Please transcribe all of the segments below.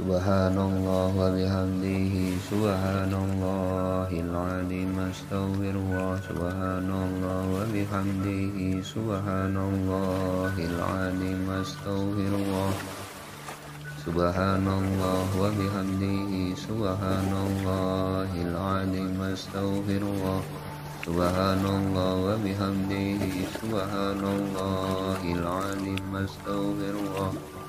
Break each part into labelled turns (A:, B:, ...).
A: Subhanallah wa bihamdihi subhanallahil azim astaghfirullah subhanallah wa bihamdihi subhanallahil azim astaghfirullah subhanallah wa bihamdihi subhanallahil azim astaghfirullah subhanallah wa bihamdihi subhanallahil azim astaghfirullah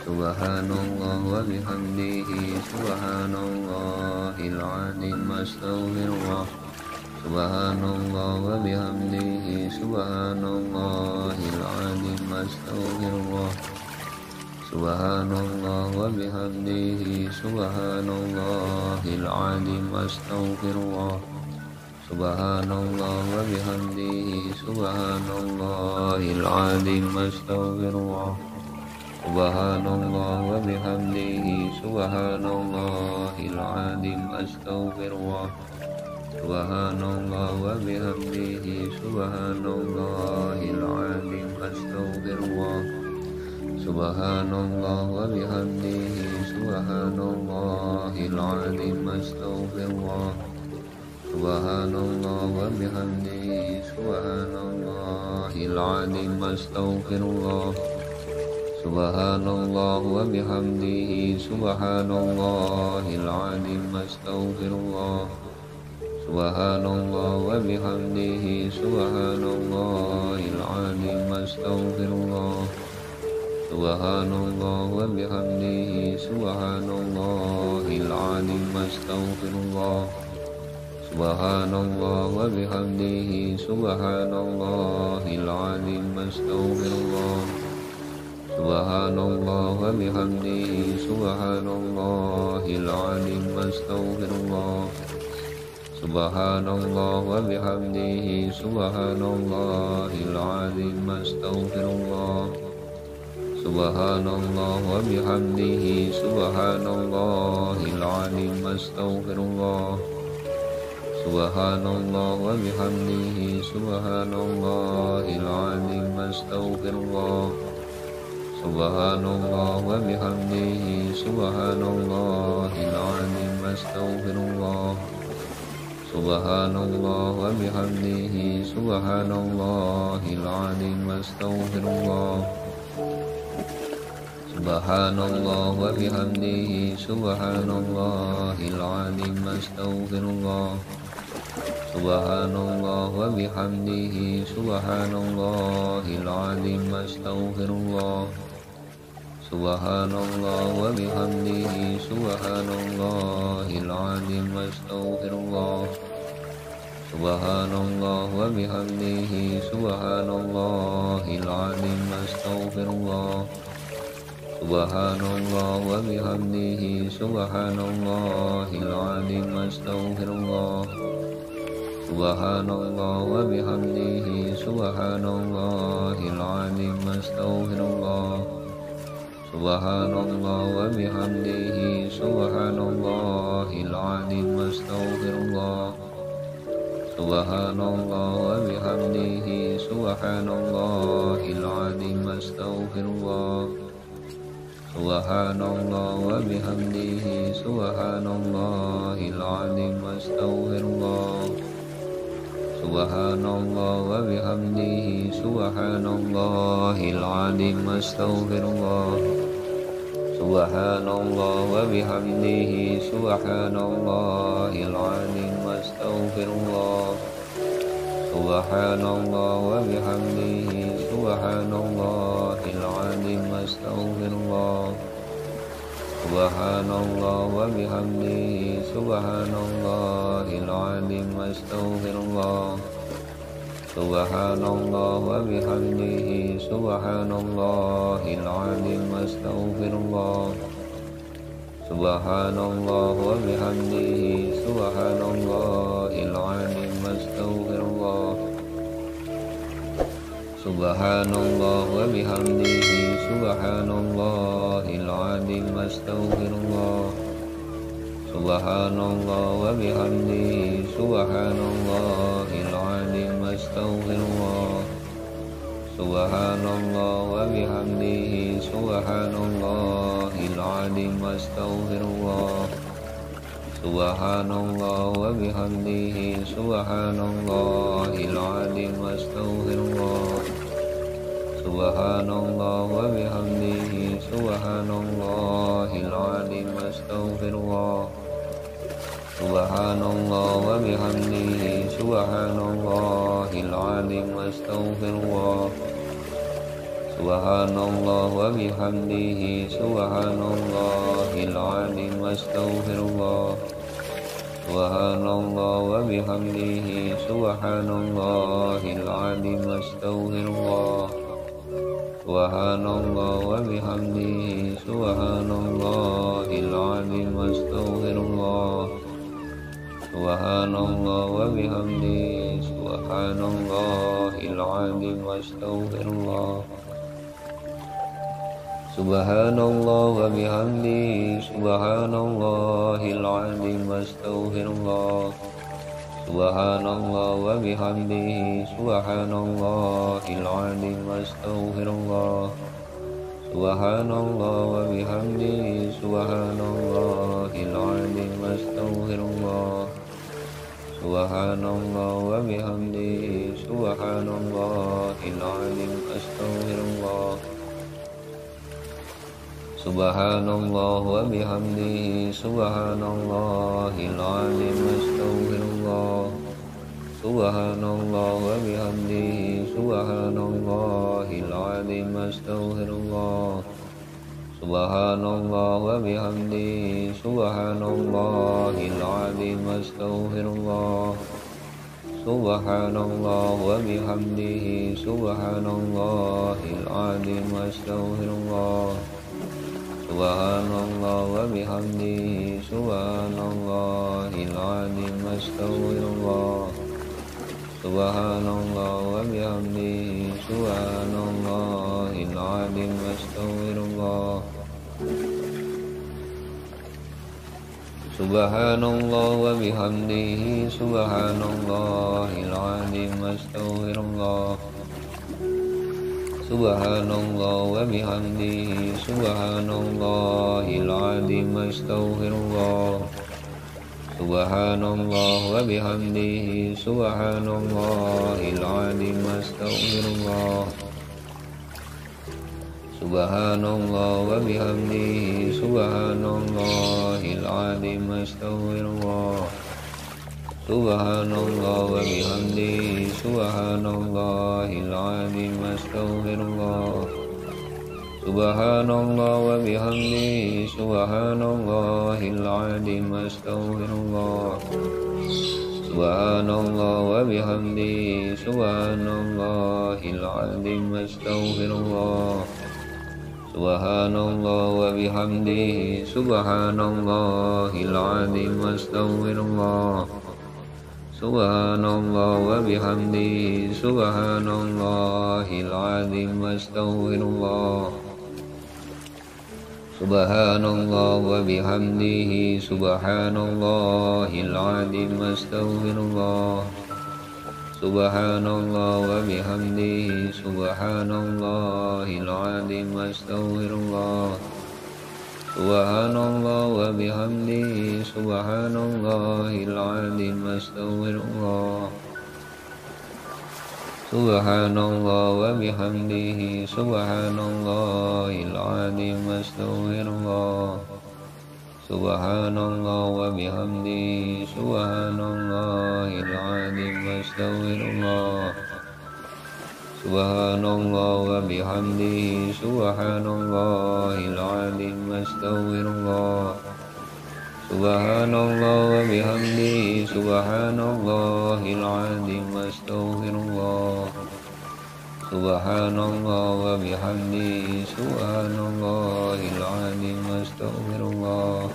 A: Subhanallah wa bihamdihi subhanallahil azim astaghfirullah Subhanallah wa bihamdihi subhanallahil azim astaghfirullah Subhanallah wa bihamdihi subhanallahil azim astaghfirullah Subhanallah wa bihamdihi subhanallahil azim astaghfirullah Subhanallah wa bihamdihi subhanallahil azim astaghfirullah Subhanallah wa bihamdihi subhanallahil azim astaghfirullah Subhanallah wa bihamdihi subhanallahil azim astaghfirullah Subhanallah wa bihamdihi subhanallahil azim astaghfirullah Subhanallah wa bihamdihi subhanallahil azim astaghfirullah Subhanallah wa bihamdihi subhanallahil azim astaghfirullah Subhanallah wa bihamdihi subhanallahil azim astaghfirullah Subhanallah wa bihamdihi subhanallahil azim astaghfirullah Subhanallah wa bihamdihi subhanallahil azim astaghfirullah Subhanallah wa bihamdihi subhanallahil azim astaghfirullah Subhanallah wa bihamdihi subhanallahil azim astaghfirullah Subhanallah wa bihamdihi subhanallahil azim astaghfirullah Subhanallah wa bihamdihi subhanallahil azim astaghfirullah Subhanallah wa bihamdihi subhanallahil azim astaghfirullah Subhanallah wa bihamdihi subhanallahil azim astaghfirullah Subhanallah wa bihamdihi subhanallahil azim astaghfirullah Subhanallah wa bihamdihi subhanallahil azim astaghfirullah Subhanallah wa bihamdihi subhanallahil azim astaghfirullah Subhanallah wa bihamdihi subhanallahil azim astaghfirullah Subhanallah wa bihamdihi subhanallahil azim astaghfirullah Subhanallah wa bihamdihi subhanallahil azim astaghfirullah Subhanallah wa bihamdihi subhanallahil azim astaghfirullah Subhanallah wa bihamdihi subhanallahil azim astaghfirullah Subhanallah wa bihamdihi subhanallahil azim astaghfirullah Subhanallah wa bihamdihi subhanallahil azim astaghfirullah Subhanallah wa bihamdihi subhanallahil azim astaghfirullah Subhanallah wa bihamdihi subhanallahil azim astaghfirullah Subhanallah wa bihamdihi subhanallahil azim astaghfirullah Subhanallah wa bihamdihi subhanallahil azim astaghfirullah Subhanallah wa bihamdihi subhanallahil azim astaghfirullah Subhanallah wa bihamdihi subhanallahil azim astaghfirullah سبحان الله وبحمده سبحان الله العظيم أستغفر الله سبحان الله وبحمده سبحان الله العظيم أستغفر الله سبحان الله وبحمده سبحان الله العظيم أستغفر الله سبحان الله وبحمده سبحان الله العظيم أستغفر الله سبحان الله وبحمده سبحان الله العظيم أستغفر الله سبحان الله وبحمده سبحان الله العظيم أستغفر الله سبحان الله وبحمده سبحان الله العظيم أستغفر الله سبحان الله وبحمده سبحان الله العظيم أستغفر الله سبحان الله وبحمده سبحان الله العظيم أستغفر الله سبحان الله وبحمده سبحان الله العظيم أستغفر الله سبحان الله وبحمده سبحان الله العظيم أستغفر الله سبحان الله وبحمده سبحان الله العظيم أستغفر الله سبحان الله وبحمده سبحان الله العظيم أستغفر الله سبحان الله وبحمده سبحان الله العظيم أستغفر الله سبحان الله وبحمده سبحان الله العظيم أستغفر الله سبحان الله وبحمده سبحان الله العظيم أستغفر الله سبحان الله وبحمده سبحان الله العظيم أستغفر الله سبحان الله وبحمده سبحان الله العظيم أستغفر الله سبحان الله وبحمده سبحان الله العظيم أستغفر الله سبحان الله وبحمده سبحان الله العظيم أستغفر الله سبحان الله وبحمده سبحان الله العظيم أستغفر الله سبحان الله وبحمده سبحان الله العظيم أستغفر الله سبحان الله وبحمده سبحان الله العظيم أستغفر الله سبحان الله وبحمده سبحان الله العظيم أستغفر الله سبحان الله وبحمده سبحان الله العظيم أستغفر الله سبحان الله وبحمده سبحان الله العظيم أستغفر الله سبحان الله وبحمده سبحان الله العظيم أستغفر الله سبحان الله وبحمده سبحان الله العظيم أستغفر الله سبحان الله وبحمده سبحان الله العظيم أستغفر الله سبحان الله وبحمده سبحان الله العظيم أستغفر الله سبحان الله وبحمده سبحان الله العظيم أستغفر الله سبحان الله وبحمده سبحان الله العظيم أستغفر الله سبحان الله وبحمده سبحان الله العظيم أستغفر الله سبحان الله وبحمده سبحان الله العظيم أستغفر الله سبحان الله وبحمده سبحان الله العظيم أستغفر الله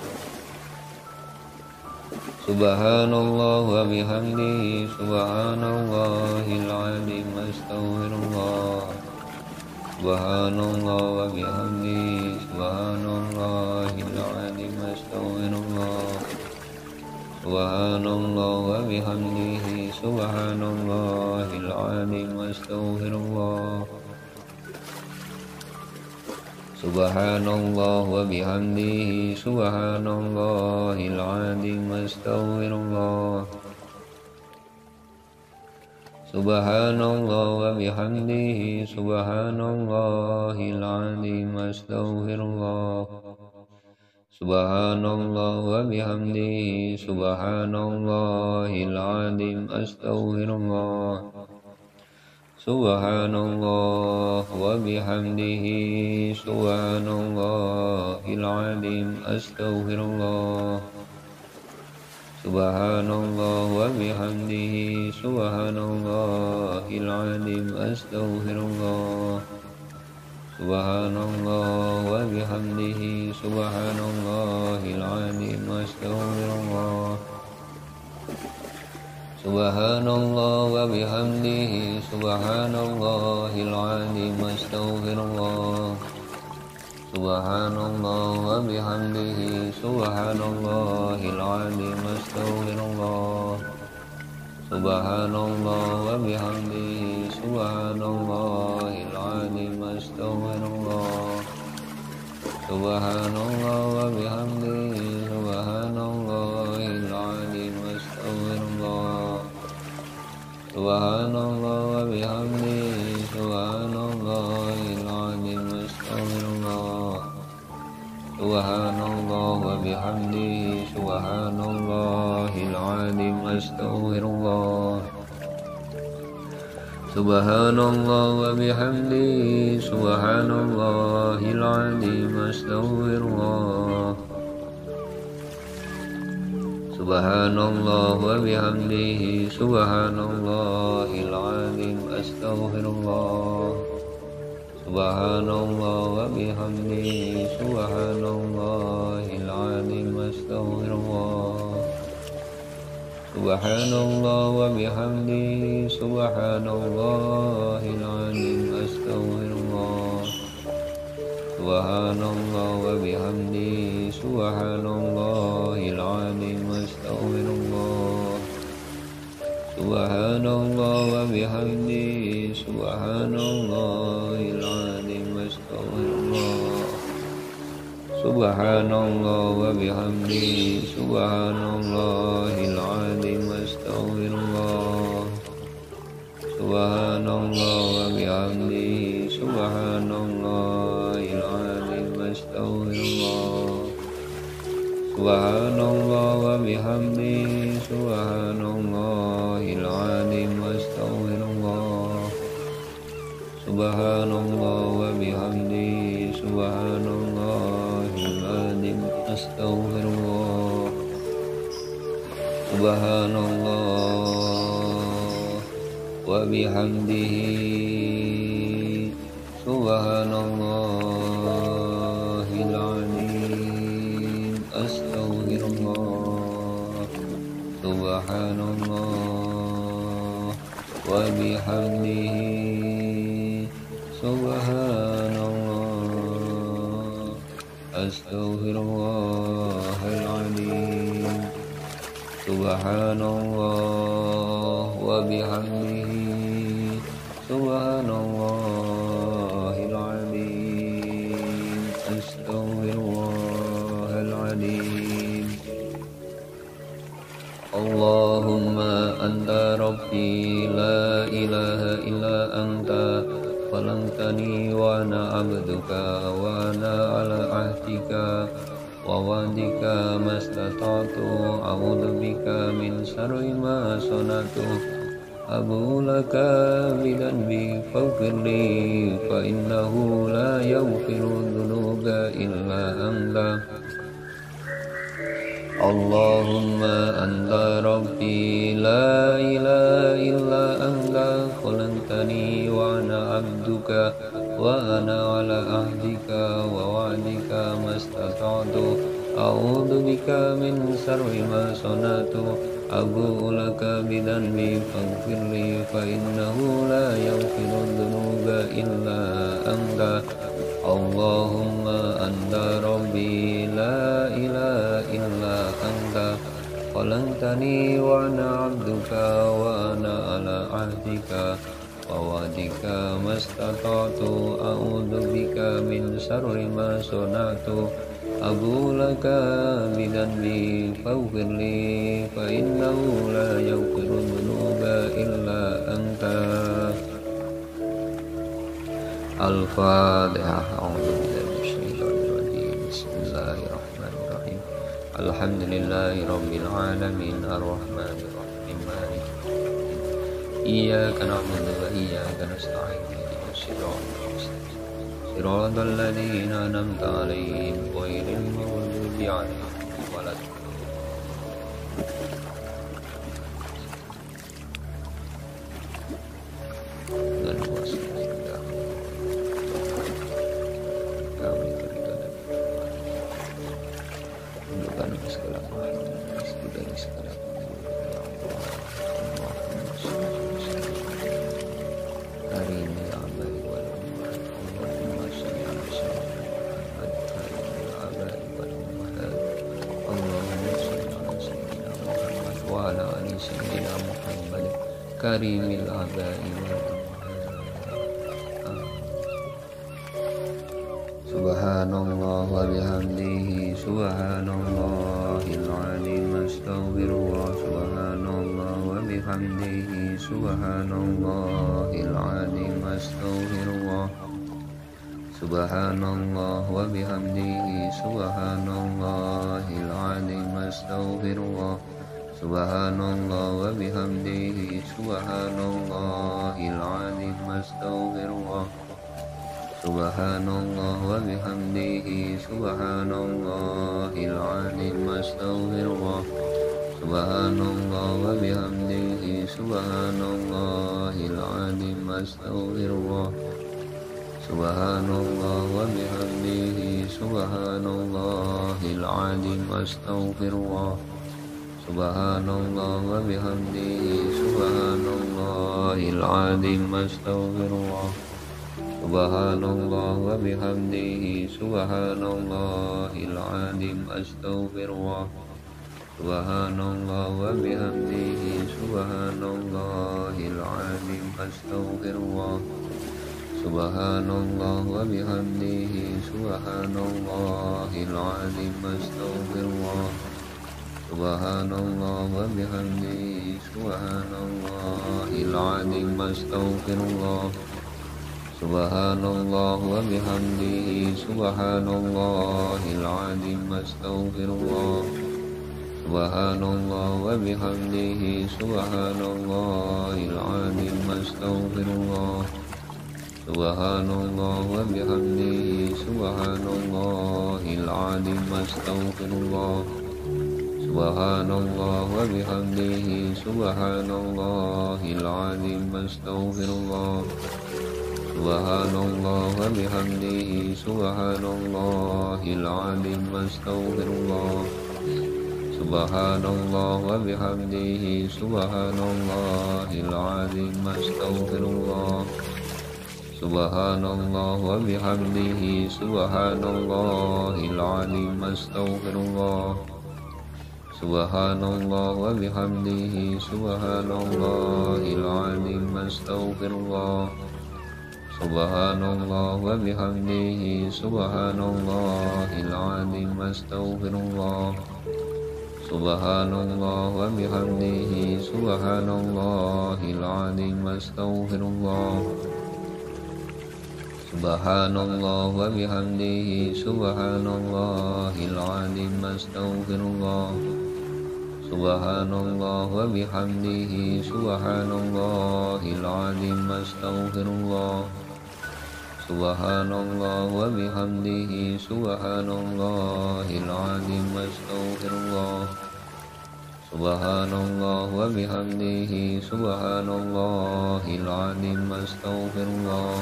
A: سبحان الله وبحمده سبحان الله العظيم أستغفر الله سبحان الله وبحمده سبحان الله العظيم أستغفر الله سبحان الله وبحمده سبحان الله العظيم أستغفر الله Subhanallah wa bihamdihi subhanallahil azim astaghfirullah. Subhanallah wa bihamdihi subhanallahil azim astaghfirullah. Subhanallah wa bihamdihi subhanallahil azim astaghfirullah. Subhanallah wa bihamdihi subhanallahil azim astaghfirullah. Subhanallah wa bihamdihi subhanallahil azim astaghfirullah. Subhanallah wa bihamdihi subhanallahil azim astaghfirullah. Subhanallah wa bihamdihi subhanallahil azim astaghfirullah. Subhanallah wa bihamdihi subhanallahil azim astaghfirullah. Subhanallah wa bihamdihi subhanallahil azim astaghfirullah. Subhanallah wa bihamdihi subhanallahil azim astaghfirullah. Subhanallah wa bihamdihi subhanallahil azim astaghfirullah. Subhanallah wa bihamdihi subhanallahil azim astaghfirullah. Subhanallah wa bihamdihi subhanallahil azim astaghfirullah. Subhanallah wa bihamdihi subhanallahil azim astaghfirullah. Subhanallah wa bihamdihi subhanallahil azim astaghfirullah. Subhanallah wa bihamdihi subhanallahil azim astaghfirullah. Subhanallah wa bihamdihi subhanallahil azim astaghfirullah. Subhanallah wa bihamdihi subhanallahil azim astaghfirullah. Subhanallah wa bihamdihi subhanallahil azim astaghfirullah. Subhanallah wa bihamdihi subhanallahil azim astaghfirullah. Subhanallah wa bihamdihi subhanallahil azim astaghfirullah. Subhanallah wa bihamdihi subhanallahil azim astaghfirullah. Subhanallah wa bihamdihi subhanallahil azim astaghfirullah. Subhanallah wa bihamdihi subhanallah astaghfirullahal azim. Subhanallah wa bihamdihi subhanallahil azim astaghfirullahal azim. Allahumma anta rabbi la ilaha illa anta khalaqtani wa ana abduka wa ana ala ahdika wa wa'dika mastata'tu a'udzu bika min syarri ma sana'tu abu laka bidanbi faghfirli fa innahu la yaghfiru dzunuba illa anta. Allahumma anta rabbi la ilaha illa anta khalaqtani wa ana abduka wa ana ala ahdika wa wa'dika mastata'tu a'udzu bika min syarri ma sana'tu abu'u laka bidanbi faghfirli fa innahu la yaghfiru dzunuba illa anta. Allahumma anta rabbi la ilaha illa anta khalaqtani wa ana abduka wa ana ala ahdika ووعدك ما استطعت أعوذ بك من شر ما صنعت أبو لك بذنبي فاغفر لي فإنه لا يغفر الذنوب إلا أنت. الفاتحة. أعوذ بالله من الشيطان الرجيم. بسم الله الرحمن الرحيم. الحمد لله رب العالمين الرحمن الرحيم مالك إياك نعبد وإياك نستعين اهدنا الصراط المستقيم صراط الذين أنعمت عليهم غير المغضوب عليهم ولا كريم الآباء سبحان الله وبحمده سبحان الله العظيم أستغفر الله سبحان الله وبحمده سبحان الله العظيم أستغفر الله سبحان الله وبحمده سبحان الله العظيم أستغفر الله سبحان الله وبحمده سبحان الله العظيم أستغفر الله سبحان الله وبحمده سبحان الله العظيم أستغفر الله سبحان الله وبحمده سبحان الله العظيم أستغفر الله سبحان الله وبحمده سبحان الله العظيم أستغفر الله سبحان الله وبحمده سبحان الله العظيم أستغفر الله سبحان الله وبحمده سبحان الله العظيم أستغفر الله سبحان الله وبحمده سبحان الله العظيم أستغفر الله سبحان الله وبحمده سبحان الله العظيم أستغفر الله سبحان الله وبحمده سبحان الله العظيم أستغفر الله سبحان الله وبحمده سبحان الله العظيم أستغفر الله سبحان الله وبحمده سبحان الله العظيم أستغفر الله سبحان الله وبحمده سبحان الله العظيم أستغفر الله سبحان الله وبحمده سبحان الله العظيم أستغفر الله سبحان الله وبحمده سبحان الله العظيم أستغفر الله سبحان الله وبحمده سبحان الله العظيم أستغفر الله سبحان الله وبحمده سبحان الله العظيم أستغفر الله سبحان الله وبحمده سبحان الله العظيم أستغفر الله سبحان الله وبحمده سبحان الله العظيم أستغفر الله سبحان الله وبحمده سبحان الله العظيم أستغفر الله سبحان الله وبحمده سبحان الله العظيم أستغفر الله سبحان الله وبحمده سبحان الله العظيم أستغفر الله سبحان الله وبحمده سبحان الله العظيم أستغفر الله سبحان الله وبحمده سبحان الله العظيم أستغفر الله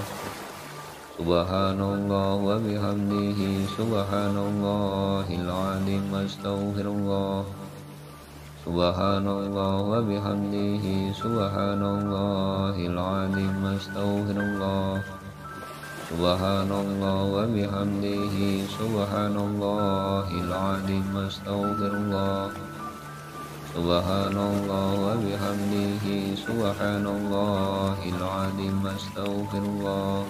A: سبحان الله وبحمده سبحان الله العظيم أستغفر الله سبحان الله وبحمده سبحان الله العظيم أستغفر الله سبحان الله وبحمده سبحان الله العظيم أستغفر الله سبحان الله وبحمده سبحان الله العظيم أستغفر الله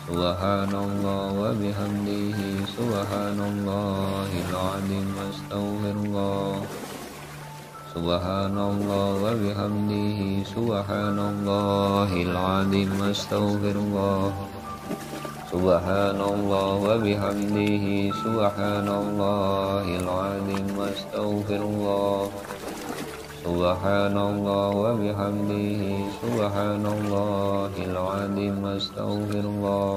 A: سبحان الله وبحمده سبحان الله العظيم أستغفر الله سبحان الله وبحمده سبحان الله العظيم أستغفر الله سبحان الله وبحمده سبحان الله العظيم أستغفر الله سبحان الله وبحمده سبحان الله العظيم أستغفر الله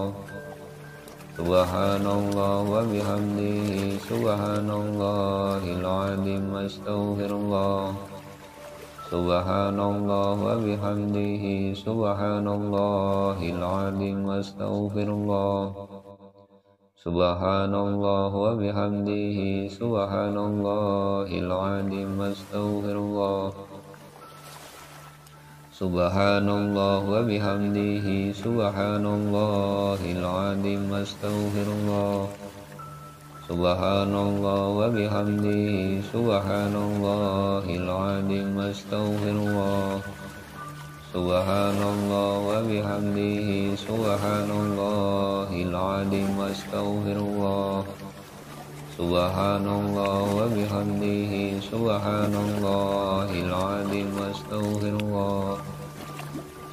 A: سبحان الله وبحمده سبحان الله العظيم أستغفر الله سبحان الله وبحمده سبحان الله العظيم أستغفر الله سبحان الله وبحمده سبحان الله العظيم أستغفر الله سبحان الله وبحمده سبحان الله العظيم أستغفر الله سبحان الله وبحمده سبحان الله العظيم أستغفر الله سبحان الله وبحمده سبحان الله العظيم أستغفر الله سبحان الله وبحمده سبحان الله العظيم أستغفر الله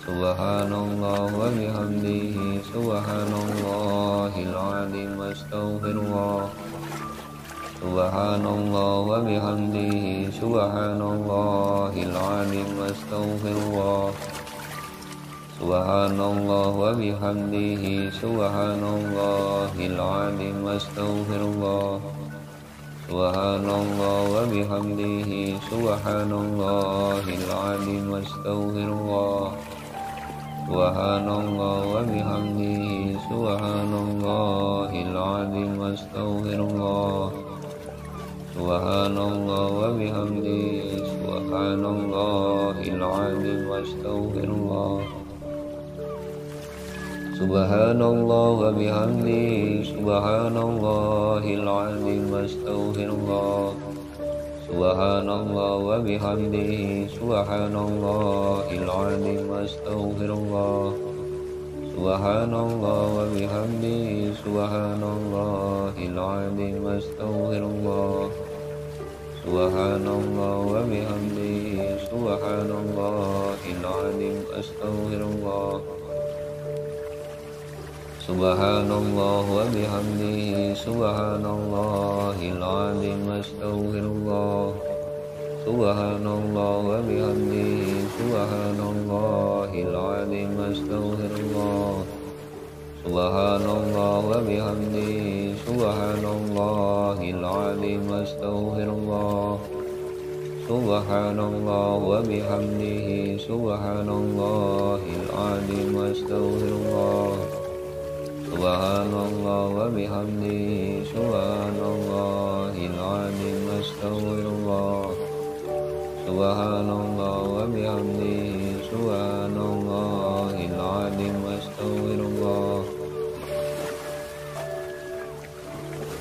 A: سبحان الله وبحمده سبحان الله العظيم أستغفر الله سبحان الله وبحمده سبحان الله العظيم أستغفر الله سبحان الله وبحمده سبحان الله العظيم أستغفر الله سبحان الله وبحمده سبحان الله العظيم أستغفر الله سبحان الله وبحمده سبحان الله العظيم أستغفر الله سبحان الله وبحمده سبحان الله العظيم أستغفر الله سبحان الله وبحمده سبحان الله العظيم أستغفر الله سبحان الله وبحمده سبحان الله العظيم أستغفر الله سبحان الله وبحمده سبحان الله العظيم أستغفر الله سبحان الله وبحمده سبحان الله العظيم أستغفر الله سبحان الله وبحمده سبحان الله العظيم أستغفر الله سبحان الله وبحمده سبحان الله العظيم أستغفر الله سبحان الله وبحمده سبحان الله العظيم أستغفر الله سبحان الله وبحمده سبحان الله العظيم أستغفر الله سبحان الله وبحمده سبحان الله العظيم أستغفر الله سبحان الله وبحمده سبحان الله العظيم أستغفر الله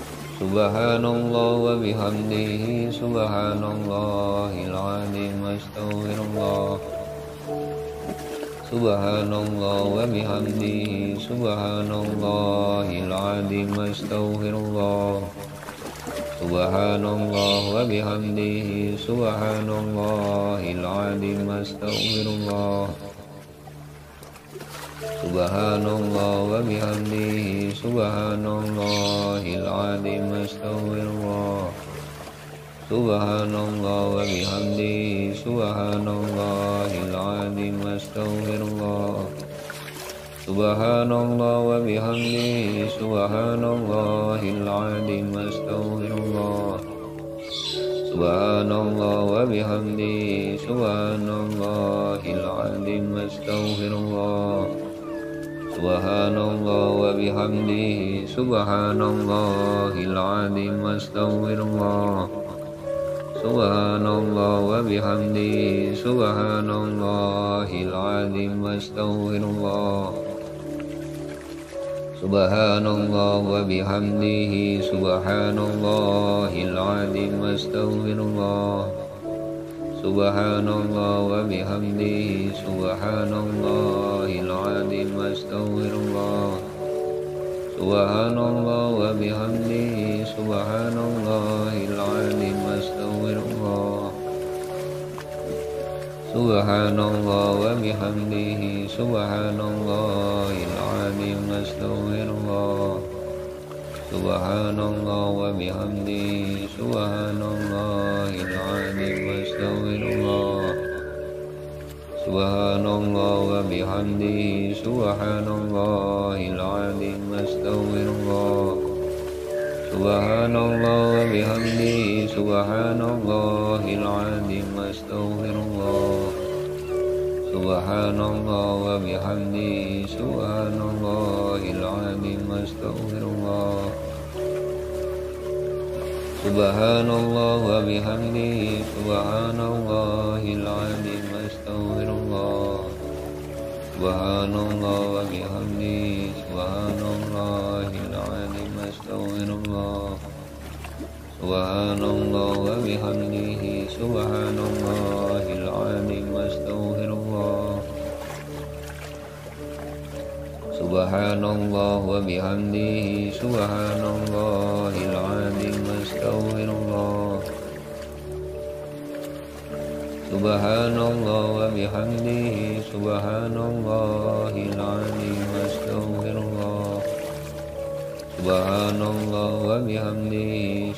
A: سبحان الله وبحمده سبحان الله العظيم أستغفر الله سبحان الله وبحمده سبحان الله العظيم أستغفر الله سبحان الله وبحمده سبحان الله العظيم أستغفر الله سبحان الله وبحمده سبحان الله العظيم أستغفر الله سبحان الله وبحمده سبحان الله العظيم أستغفر الله سبحان الله وبحمده سبحان الله العظيم أستغفر الله سبحان الله وبحمده سبحان الله العظيم أستغفر الله سبحان الله وبحمده سبحان الله العظيم أستغفر الله سبحان الله وبحمده سبحان الله العظيم أستغفر الله سبحان الله وبحمده سبحان الله العظيم أستغفر الله سبحان الله وبحمده سبحان الله العظيم أستغفر الله سبحان الله وبحمده سبحان الله العظيم أستغفر الله سبحان الله وبحمده سبحان الله العظيم أستغفر الله سبحان الله وبحمده سبحان الله العظيم أستغفر الله سبحان الله وبحمده سبحان الله العظيم أستغفر الله سبحان الله وبحمده سبحان الله العظيم أستغفر الله سبحان الله وبحمده سبحان الله العظيم أستغفر الله سبحان الله وبحمده سبحان الله العظيم أستغفر الله سبحان الله وبحمده سبحان الله العظيم أستغفر الله سبحان الله وبحمده سبحان الله العظيم أستغفر الله سبحان الله وبحمده سبحان الله العظيم أستغفر الله سبحان الله وبحمده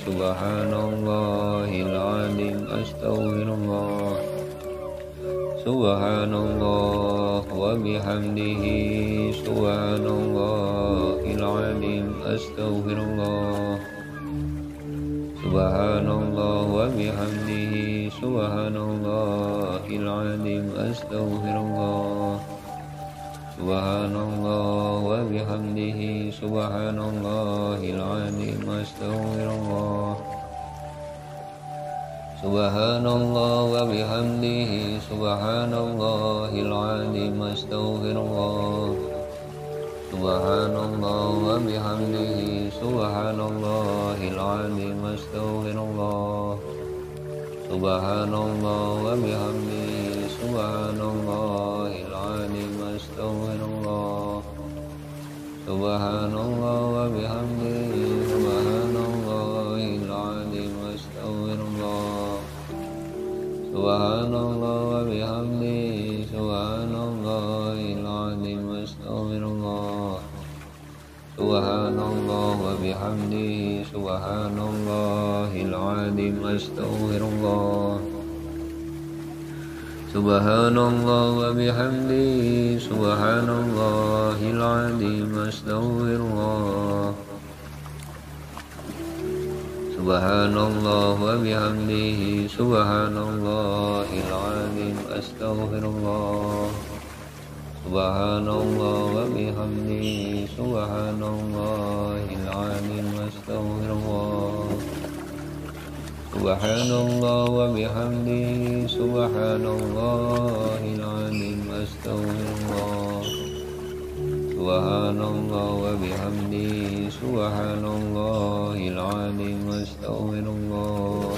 A: سبحان الله العظيم أستغفر الله سبحان الله وبحمده سبحان الله العظيم أستغفر الله سبحان الله وبحمده سبحان الله العظيم أستغفر الله سبحان الله وبحمده سبحان الله العظيم أستغفر الله سبحان الله وبحمده سبحان الله العظيم أستغفر الله سبحان الله وبحمده سبحان الله العظيم أستغفر الله سبحان الله وبحمده سبحان الله العظيم أستغفر الله سبحان الله وبحمده سبحان الله العظيم أستغفر الله سبحان الله وبحمده سبحان الله العظيم أستغفر الله سبحان الله وبحمده سبحان الله العظيم أستغفر الله سبحان الله وبحمده سبحان الله العظيم أستغفر الله سبحان الله وبحمده سبحان الله العظيم أستغفر الله سبحان الله وبحمده سبحان الله العظيم أستغفر الله سبحان الله وبحمده سبحان الله العظيم أستغفر الله سبحان الله وبحمده سبحان الله العظيم أستغفر الله سبحان الله وبحمده سبحان الله العظيم أستغفر الله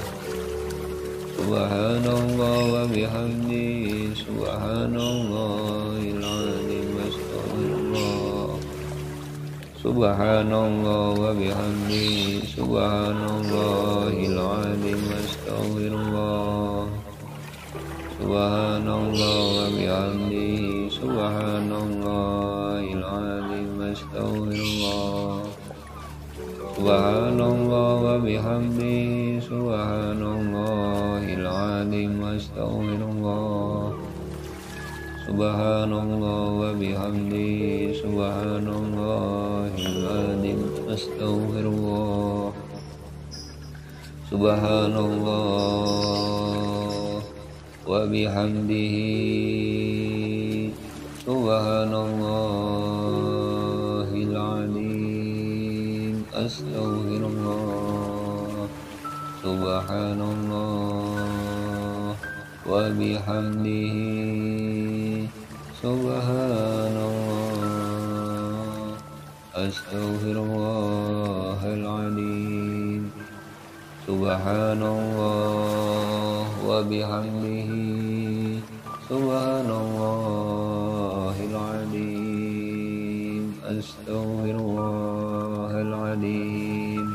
A: سبحان الله وبحمده سبحان الله العظيم أستغفر الله سبحان الله وبحمده سبحان الله العظيم أستغفر الله سبحان الله وبحمده سبحان الله العظيم أستغفر الله سبحان الله وبحمده سبحان الله العظيم أستغفر الله سبحان الله وبحمده سبحان الله العظيم أستغفر الله سبحان الله وبحمده سبحان الله العظيم أستغفر الله سبحان الله وبحمده سبحان الله أستغفر الله العظيم سبحان الله وبحمده سبحان الله العظيم أستغفر الله العظيم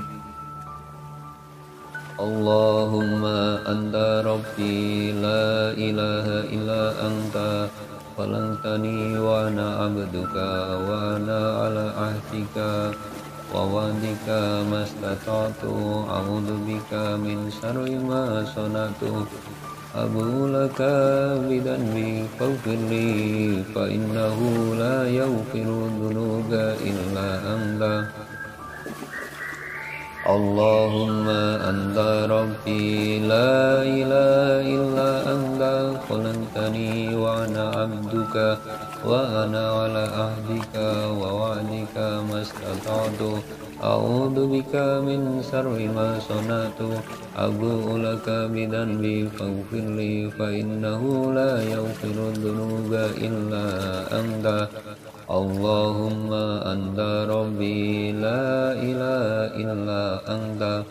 A: اللهم أنت ربي لا إله إلا أنت خلقتني وأنا عبدك وأنا على عهدك ووعدك ما استطعت أعوذ بك من شر ما صنعت أبو لك بذنبي فاغفر لي فإنه لا يغفر الذنوب إلا أنت اللهم أنت ربي لا إله إلا أنت خلقتني وأنا عبدك وأنا على عهدك ووعدك ما استطعت أعوذ بك من شر ما صنعت أبوء لك بذنبي فاغفر لي فإنه لا يغفر الذنوب إلا أنت اللهم أنت ربي لا إله إلا أنت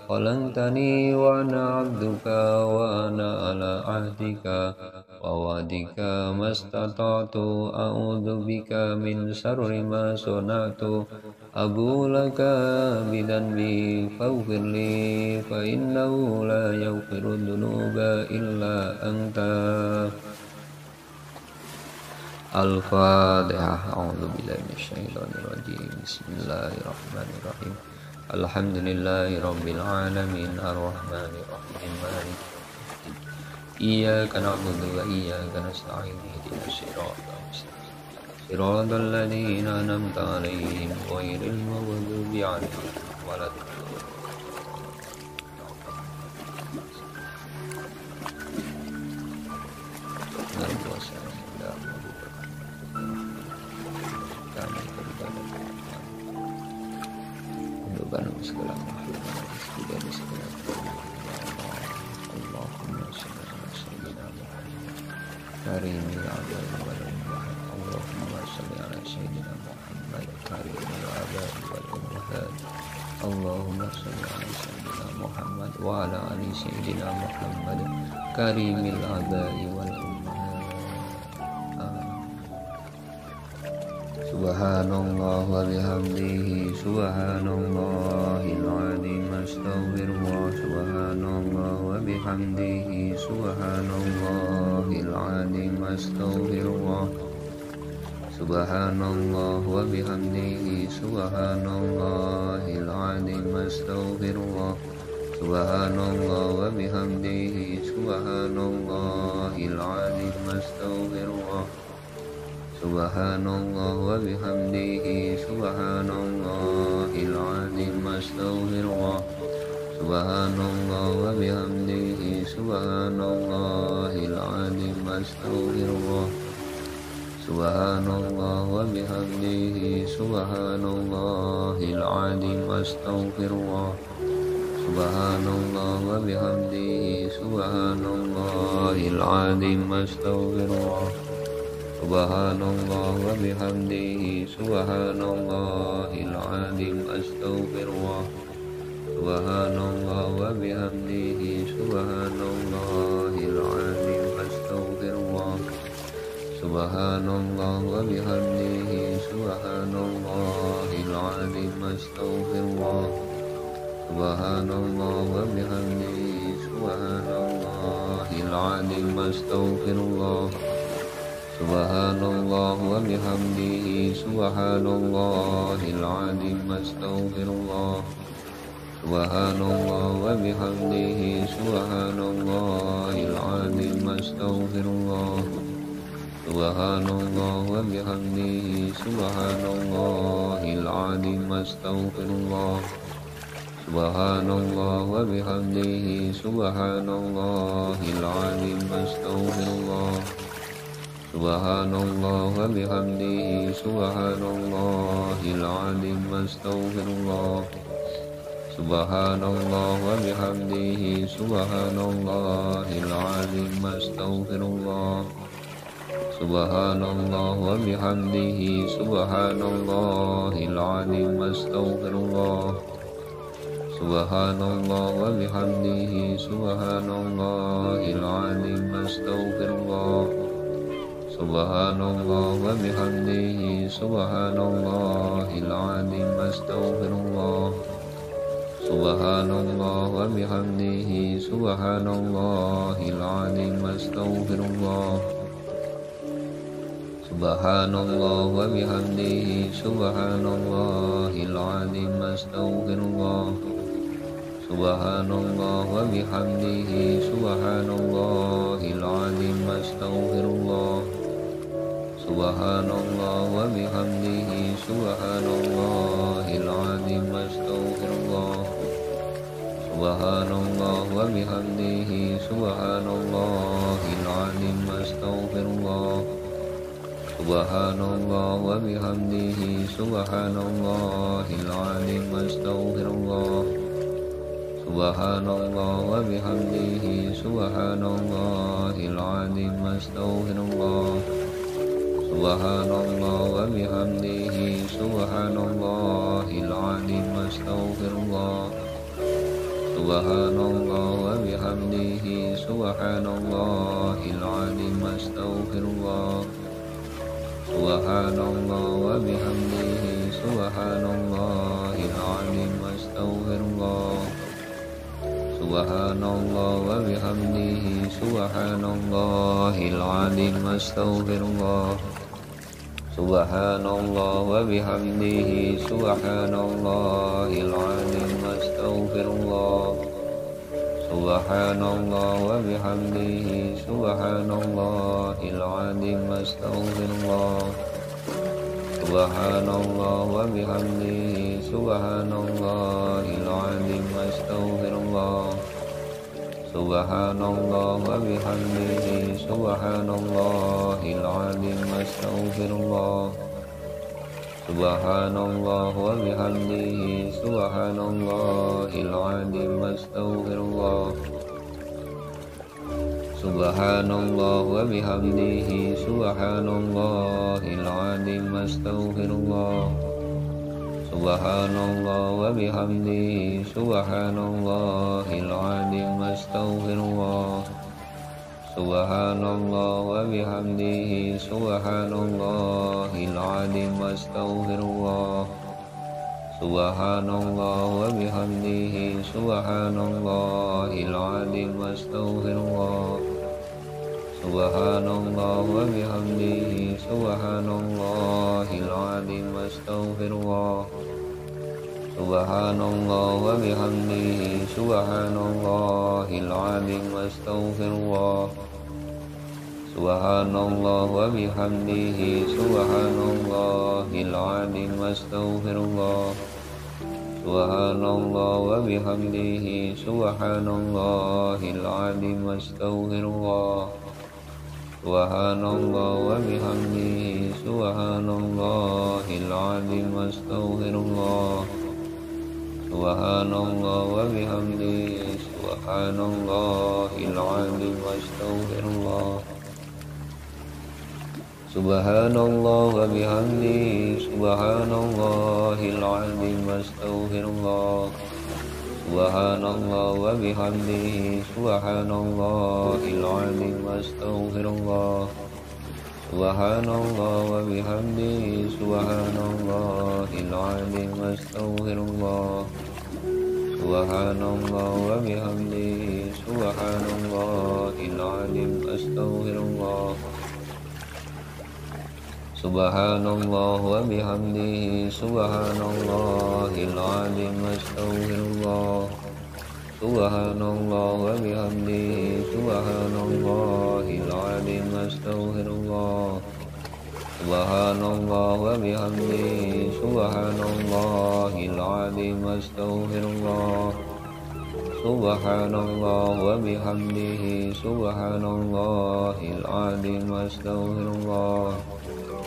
A: خلقتني وأنا عبدك وأنا على عهدك ووعدك ما استطعت أعوذ بك من شر ما صنعت أبوء لك بذنبي فاغفر لي فإنه لا يغفر الذنوب إلا أنت الفاتحة أعوذ بالله من الشيطان الرجيم بسم الله الرحمن الرحيم الحمد لله رب العالمين الرحمن الرحيم مالك إياك نعبد وإياك نستعين اهدنا الصراط المستقيم صراط الذين أنعمت عليهم غير المغضوب عليهم ولا الضالين segala makhluk dari segala Allahumma shalli ala sayyidina Muhammad karimil adab wal ummahat Allahumma shalli ala sayyidina Muhammad karimil adab wal ummahat Allahumma shalli ala sayyidina Muhammad wa ala ali sayyidina Muhammad karimil adab wal ummahat Subhanallah wa bihamdihi subhanallahil azim astaghfirullah subhanallah wa bihamdihi subhanallahil azim astaghfirullah subhanallah wa bihamdihi subhanallahil azim astaghfirullah subhanallah wa bihamdihi subhanallahil azim astaghfirullah Subhanallah wa bihamdihi subhanallahil azim astaghfirullah Subhanallah wa bihamdihi subhanallahil azim astaghfirullah Subhanallah wa bihamdihi subhanallahil azim astaghfirullah Subhanallah wa bihamdihi subhanallahil azim astaghfirullah Subhanallah wa bihamdihi subhanallahil azim astaghfirullah Subhanallah wa bihamdihi subhanallahil azim astaghfirullah Subhanallah wa bihamdihi subhanallahil azim astaghfirullah Subhanallah wa bihamdihi subhanallahil azim astaghfirullah Subhanallah wa bihamdihi subhanallahil azim astaghfirullah Subhanallah wa bihamdihi subhanallahil azim astaghfirullah Subhanallah wa bihamdihi subhanallahil azim astaghfirullah Subhanallah wa bihamdihi subhanallahil azim astaghfirullah Subhanallah wa bihamdihi subhanallahil azim astaghfirullah Subhanallah wa bihamdihi subhanallahil azim astaghfirullah Subhanallah wa bihamdihi subhanallahil azim astaghfirullah Subhanallah wa bihamdihi subhanallahil azim astaghfirullah. Subhanallah wa bihamdihi subhanallahil azim astaghfirullah. Subhanallah wa bihamdihi subhanallahil azim astaghfirullah. Subhanallah wa bihamdihi subhanallahil azim astaghfirullah. Subhanallah wa bihamdihi subhanallahil azim astaghfirullah. Subhanallah wa bihamdihi subhanallahil azim astaghfirullah. Subhanallah wa bihamdihi subhanallahil azim astaghfirullah. Subhanallah wa bihamdihi subhanallahil azim astaghfirullah. Subhanallah wa bihamdihi subhanallahil azim astaghfirullah. Subhanallah wa bihamdihi subhanallahil azim astaghfirullah. Subhanallah wa bihamdihi subhanallahil azim astaghfirullah. Subhanallah wa bihamdihi subhanallahil azim astaghfirullah. Subhanallah wa bihamdihi subhanallahil azim astaghfirullah. Subhanallah wa bihamdihi subhanallahil azim astaghfirullah. Subhanallah wa bihamdihi subhanallahil azim astaghfirullah. Subhanallah wa bihamdihi subhanallahil azim astaghfirullah. Subhanallah wa bihamdihi subhanallahil azim astaghfirullah. Subhanallah wa bihamdihi subhanallahil azim astaghfirullah. Subhanallah wa bihamdihi subhanallahil azim astaghfirullah. Subhanallah wa bihamdihi subhanallahil azim astaghfirullah. Subhanallah wa bihamdihi subhanallahil azim astaghfirullah. Subhanallah wa bihamdihi subhanallahil azim astaghfirullah. Subhanallah wa bihamdihi subhanallahil azim astaghfirullah. Subhanallah wa bihamdihi subhanallahil azim astaghfirullah. Subhanallah wa bihamdihi subhanallahil azim astaghfirullah. Subhanallah wa bihamdihi subhanallahil azim astaghfirullah. Subhanallah wa bihamdihi subhanallahil azim astaghfirullah. Subhanallah wa bihamdihi subhanallahil azim astaghfirullah. Subhanallah wa bihamdihi subhanallahil azim astaghfirullah. Subhanallah wa bihamdihi subhanallahil azim astaghfirullah. Subhanallah wa bihamdihi subhanallahil azim astaghfirullah. Subhanallah wa bihamdihi subhanallahil azim astaghfirullah. Subhanallah wa bihamdihi subhanallahil azim astaghfirullah. Subhanallah wa bihamdihi subhanallahil azim astaghfirullah. Subhanallah wa bihamdihi subhanallahil azim astaghfirullah. Subhanallah wa bihamdihi subhanallahil azim astaghfirullah.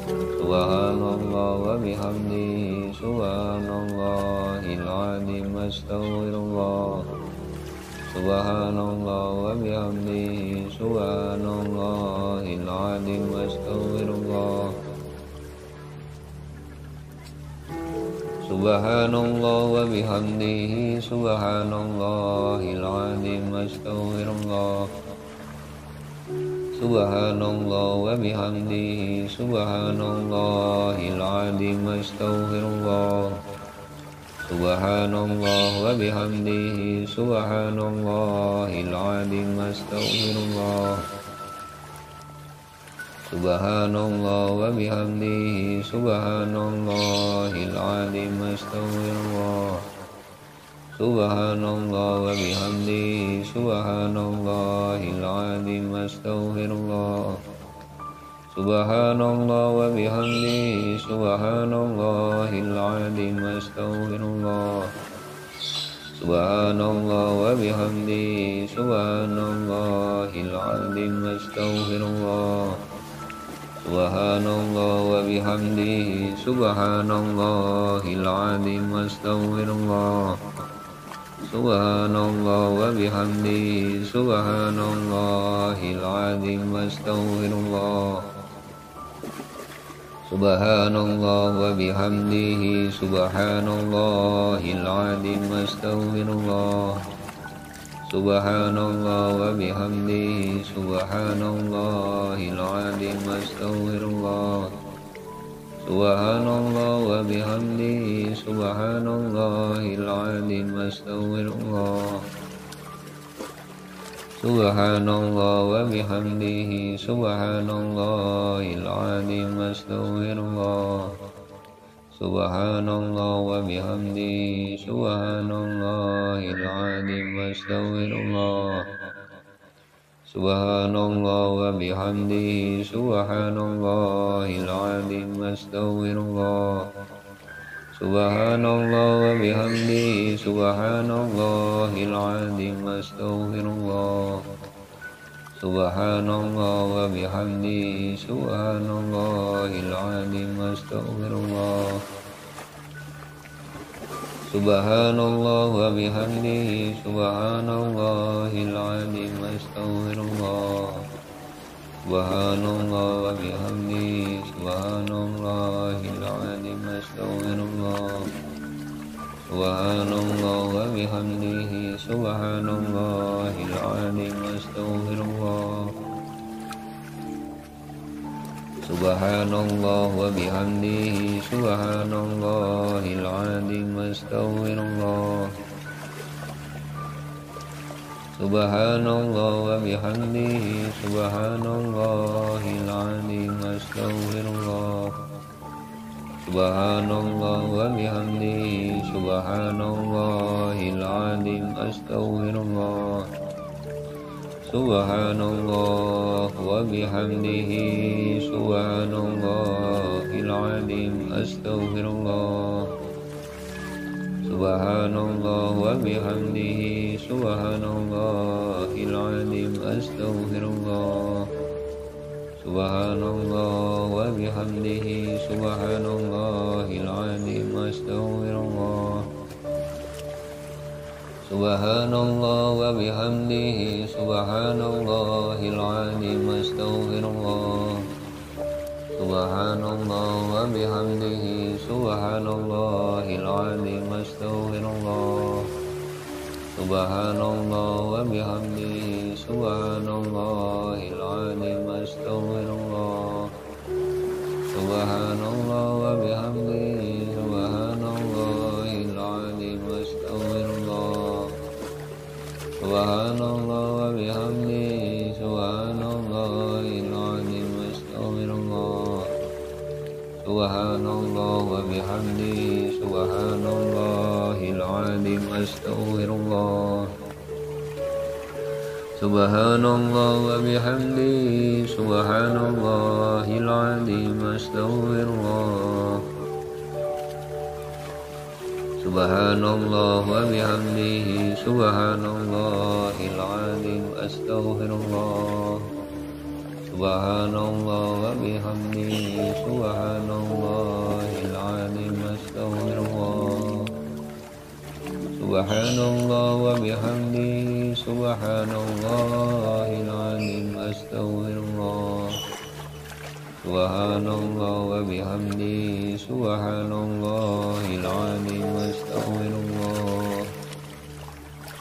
A: Subhanallah wa bihamdihi subhanallahil azim astaghfirullah. Subhanallah wa bihamdihi subhanallahil azim astaghfirullah. سبحان الله وبحمده سبحان الله العظيم أستغفر الله سبحان الله وبحمده سبحان الله العظيم أستغفر الله سبحان الله وبحمده سبحان الله العظيم أستغفر الله سبحان الله وبحمده سبحان الله العظيم أستغفر الله سبحان الله وبحمده سبحان الله العظيم أستغفر الله سبحان الله وبحمده سبحان الله العظيم أستغفر الله سبحان الله وبحمده سبحان الله العظيم أستغفر الله سبحان الله وبحمده سبحان الله العظيم أستغفر الله سبحان الله وبحمده سبحان الله العظيم أستغفر الله سبحان الله وبحمده سبحان الله العظيم أستغفر الله سبحان الله وبحمده سبحان الله العظيم أستغفر الله سبحان الله وبحمده سبحان الله العظيم أستغفر الله سبحان الله وبحمده سبحان الله العظيم أستغفر الله سبحان الله وبحمده سبحان الله العظيم أستغفر الله سبحان الله وبحمده سبحان الله العظيم أستغفر الله سبحان الله وبحمده سبحان الله العظيم أستغفر الله سبحان الله وبحمده سبحان الله العظيم أستغفر الله سبحان الله وبحمده سبحان الله العظيم أستغفر الله سبحان الله وبحمده سبحان الله العظيم أستغفر الله سبحان الله وبحمده سبحان الله العظيم أستغفر الله سبحان الله وبحمده سبحان الله العظيم أستغفر الله سبحان الله وبحمده سبحان الله العظيم أستغفر الله سبحان الله وبحمده سبحان الله العظيم أستغفر الله سبحان الله وبحمده سبحان الله العظيم أستغفر الله سبحان الله وبحمده سبحان الله العظيم أستغفر الله سبحان الله وبحمده سبحان الله العظيم أستغفر الله سبحان الله وبحمده سبحان الله العظيم أستغفر الله سبحان الله وبحمده سبحان الله العظيم أستغفر الله سبحان الله وبحمده سبحان الله العظيم أستغفر الله سبحان الله وبحمده سبحان الله العظيم أستغفر الله سبحان الله وبحمده سبحان الله العظيم أستغفر الله سبحان الله وبحمده سبحان الله العظيم أستغفر الله سبحان الله وبحمده سبحان الله العظيم أستغفر الله سبحان الله وبحمده سبحان الله العظيم أستغفر الله سبحان الله وبحمده سبحان الله العظيم أستغفر الله سبحان الله وبحمده سبحان الله العظيم أستغفر الله Subhanallah wa bihamdi, subhanallahil azim, astaghfirullah.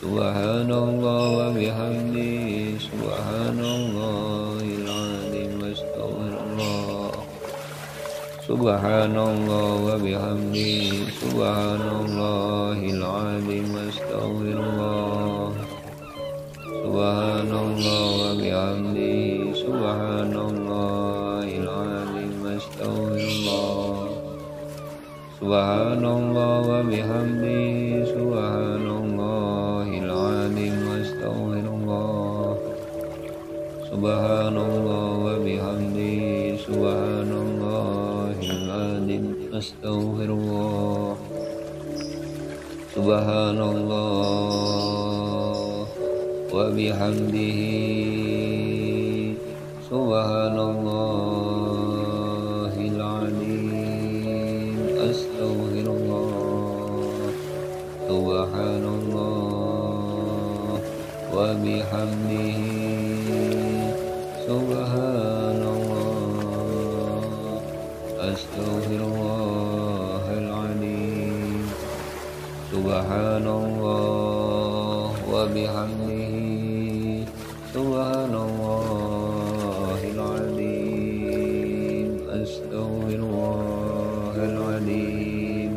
A: Subhanallah wa bihamdi, subhanallahil azim, astaghfirullah. Subhanallah wa bihamdi, subhanallahil azim, astaghfirullah. Subhanallah wa bihamdi, subhanallahil azim, astaghfirullah. Subhanallah wa bihamdi, subhanallahil azim, astaghfirullah. Subhanallah wa bihamdi, subhanallahil azim, astaghfirullah. Subhanallah wa bihamdihi, subhanallahil azim, astaghfirullah. Subhanallah wa bihamdihi, subhanallah, astaghfirullahal azim. Subhanallah wa bihamdihi, subhanallahil azim, astaghfirullahal azim.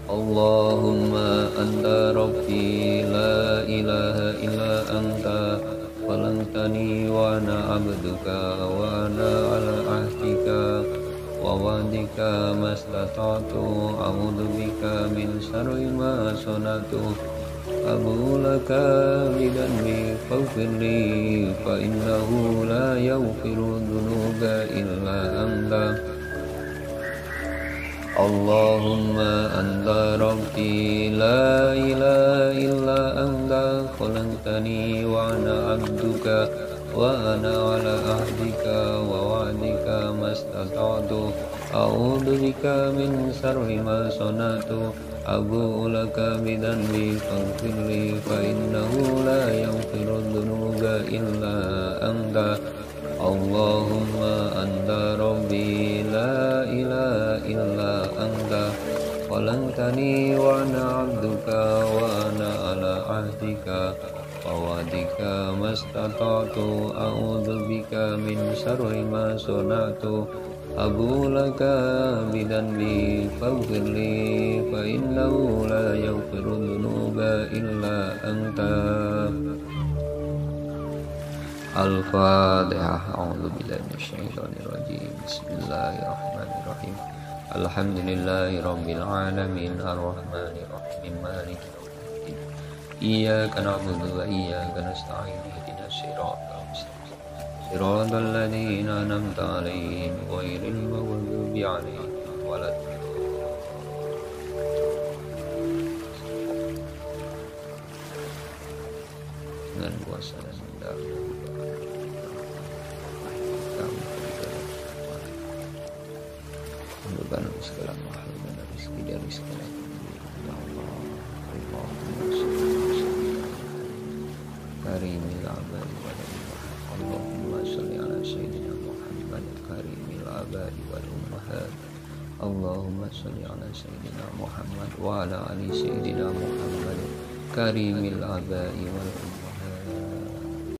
A: Allahumma anta rabbi la ilaha illa anta khalaqtani wa ana abduka wa ana ala ahdika wa wa'dika mastata'tu, a'udzu bika min syarri ma sana'tu, abu laka bidanbi faghfirli fa innahu la yaghfiru dzunuba illa anta. Allahumma anta rabbi la ilaha illa anta khalaqtani wa ana abduka wa ana ala ahdika wa wa'dika mastata'tu, a'udzu bika min syarri ma sana'tu, abu'u laka bidanbi faghfirli fa innahu la yaghfiru dzunuba illa anta. Allahumma anta rabbi la ilaha illa anta khalaqtani wa ana abduka wa ana ala ahdika wa wa'dika mastata'tu, a'udzu bika min syarri ma sana'tu, abu laka bidanbi faghfirli fa innahu la yaghfiru dzunuba illa anta. Al-Fatihah. A'udzu billahi minasyaitonir rajim. Bismillahirrahmanirrahim. Alhamdulillahi rabbil alamin, arrahmanir rahim, maliki yaumiddin. Iyyaka na'budu wa iyyaka nasta'in. Ihdinas siratal mustaqim. Siratal ladzina an'amta 'alaihim ghairil maghdubi 'alaihim waladdallin. Dengan kuasa dan darah menurunkan segala makhluk dan rezeki dari segala ya Allah. Karimil abadi wal ummahat. Allahumma sholli ala sayyidina Muhammad karimil abadi wal ummahat. Allahumma sholli ala sayyidina Muhammad wa ala ali sayyidina Muhammad karimil abadi wal ummahat.